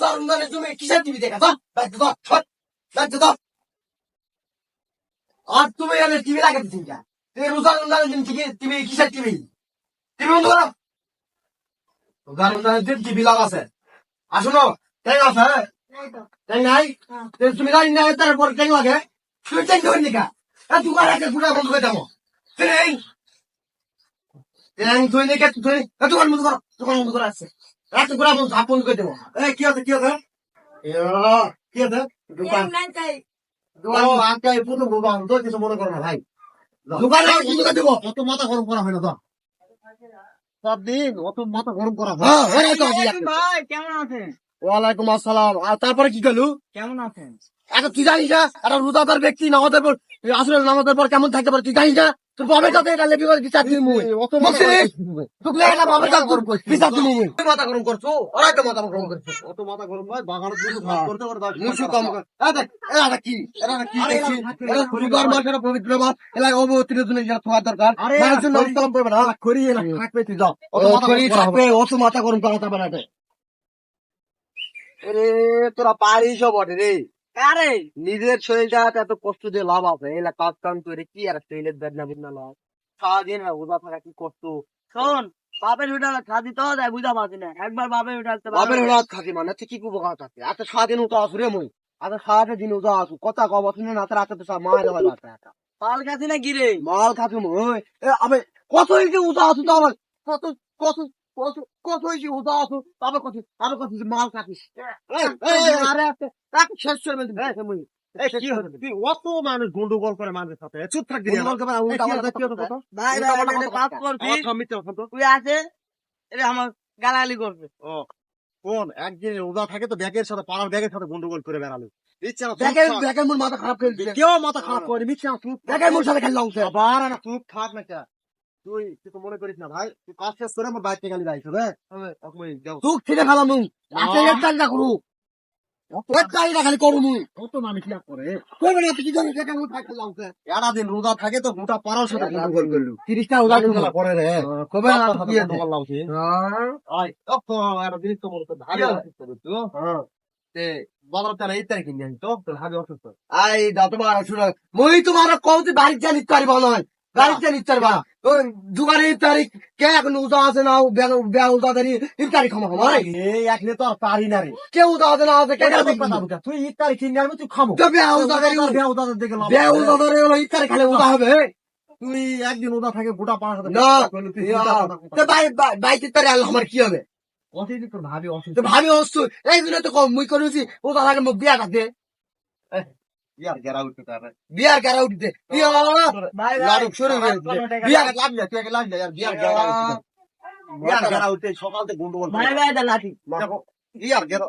রোজা রমজানে তুমি কিসের টিভি দেখা দাও দায়িত্ব দাও দায়িত্ব দাও আর তুমি এনে টিভি লাগাতে চিন্তা তুমি রোজা রমজানের দিন থেকে টিভি কিসের টিভি টিভি বন্ধ করো রোজা রমজানের দিন টিভি লাগাছে আসুন ট্যাং আছে ট্যাং নাই তুমি জানি না তারপর ট্যাং লাগে তুমি ট্যাং ধরে নিকা দোকান একটা পুরা বন্ধ করে দেবো ট্যাং ধরে নিকা তুই দোকান বন্ধ করো দোকান বন্ধ করে আসছে রাত পুরা বন্ধ ঝাপ বন্ধ করে দেবো কি আছে কি আছে কি আছে দোকান প্রথম দোকান তো কিছু মনে করো না ভাই দোকানে বন্ধ করে দেবো অত মাথা গরম করা হয় না তো সব দিন অত মাথা গরম করা হয় ভাই কেমন আছেন? ওয়ালাইকুম আসসালাম আর তারপরে কি গেল কেমন আছেন? এখন তুই জানিস না একটা রোজাদার ব্যক্তি নামাজের পর আসলে নামাজের পর কেমন থাকতে পারে তুই জানিস না তোর বাবার সাথে এটা লেবি করে বিচার দিই মুই বিচার দিই মুই মাথা গরম করছো ওরাই তো মাথা গরম করছো অত মাথা গরম ভাই বাগানের জন্য করতে করে মুসু কম কর এটা কি দেখছি এটা রোজার মাসের পবিত্র মাস এলাকা অবতীর্ণ জন্য যা থাকা দরকার মানুষের নাম কালাম করবে না করি না থাকবে তুই যাও অত মাথা গরম করা যাবে না আরে তোরা পারিস বটে রে আরে নিজের শরীরটা এত কষ্ট দিয়ে লাভ আছে এলা কাজ কাম করে কি আর শরীরের বেদনা বুদনা লাভ সারাদিন রোজা থাকা কি কষ্ট শোন বাপের হোটেলে খাদি তো দেয় বুঝা পাচ্ছি না একবার বাপের হোটেল বাপের রাত খাকি মানে তুই কি কুবো কাজ আছে এত সারাদিন উঠা আসু রে মুই এত সারাদিন উঠা আসু কথা কব শুনে না রাতে তো সব মায়ের হয় রাতে পাল খাচ্ছি না গিরে মাল খাকি মুই আবে কত হইছে উঠা আসু তো আমার কত কত কত কত হইছে উঠা আসু তবে কত আবে কত মাল খাকিস আরে তাক শেষ করে বলছি মুই কি হচ্ছে তুই অত মানুষ গন্ডগোল করে মানুষের সাথে চুপ থাকবি ভাই কাজ করছি তুই আছে এটা আমার গালাগালি করবে কোন একদিন রোজা থাকে তো ব্যাগের সাথে পাড়ার ব্যাগের সাথে গন্ডগোল করে বেড়ালো ইচ্ছে না দেখেন মোর মাথা খারাপ করে দিছে কেউ মাথা খারাপ করে মিচ্ছে না চুপ দেখেন মোর সাথে খেললাম আবার না চুপ থাক না কে তুই তো মনে করিস না ভাই তুই কাজ শেষ করে আমার বাইরে গেলি যাইছ রে তুই ছিড়ে ফেলাম আজকে একটা না করু খালি করু মুই কত মানুষ না করে করবে না তুই কি জানিস দেখেন মোর সাথে খেললাম এরা দিন রোজা থাকে তো গোটা পাড়ার সাথে গন্ডগোল করলো 30টা উদার করে রে কবে না কি আছে বললাম কি আই তো এরা জিনিস তো মনে তো ভালো তো তে বাজারটা এই তারিখে নিয়ে তো তোর হাবি অসুস্থ আই দা তোমার শুনো মই তোমার কমতে বাড়ি জানি পারি বলো বাড়ি জানি পারবা দোকানে তারিখ কে এখন উদা আছে না বেয়া উদা দাঁড়ি তারিখ খামো এই একলে তো আর পারি না রে কে উদা আছে না আছে কে তুই এই তারিখ কিনে আনবি তুই খাবো বেয়া উদা দাঁড়ি বেয়া উদা দেখে লাভ বেয়া উদা দাঁড়ি হলো তারিখ খালে উদা হবে তুই একদিন উদা থাকে গোটা পাড়ার সাথে না বাইতে তারি আল্লাহ আমার কি হবে অসুস্থ তোর ভাবি অসুস্থ ভাবি অসুস্থ এই জন্য তো কম মুই করেছি উদা থাকে মুখ বিয়া থাকে ইয়ার গেরা উঠতে তারে বিয়ার গাড়া উঠতে লাড়ু শুরু বিয়ার লাভ না তুই লাভ না ইয়ার গেরা উঠতে সকাল থেকে গন্ডগোল ভাই ভাই লাঠি ইয়ার গেরা